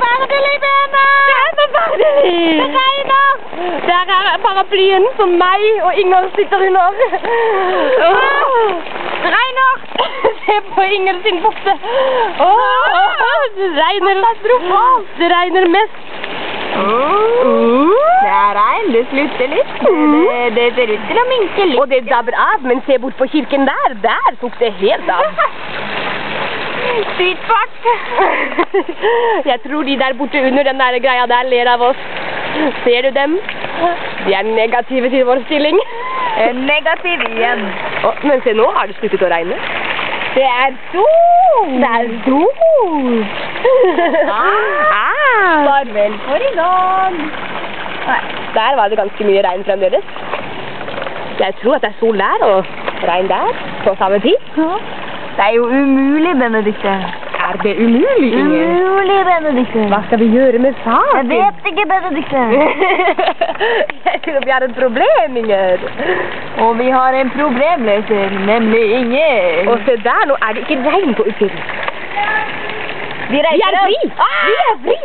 forferdelig, Bena! Det er forferdelig! Det regner! Der er paraplyen som meg og Inger sitter under. Det regner! Se på Inger sin bukse. Det regner mest. Det er regn, det slutter litt. Det ser ut til å minke litt. Og det dabber av, men se bort på kirken der. Der tok det helt av. Sykt fart. Jeg tror de der borte under den der greia der ler av oss. Ser du dem? De er negative til vår stilling. Negativ igjen. Men se, nå har det sluttet å regne. Det er sol. Det er sol. Farvel for i dag. Nei, der var det ganske mye regn fremdeles. Jeg tror at det er sol der og regn der på samme tid. Det er jo umulig, Benedikte. Er det umulig, Inger? Umulig, Benedikte. Hva skal vi gjøre med saken? Jeg vet ikke, Benedikte. Jeg tror vi har et problem, Inger. Og vi har en problemløser, nemlig Inger. Og se der, nå er det ikke regn på utsiden. Vi er fri! Vi er fri!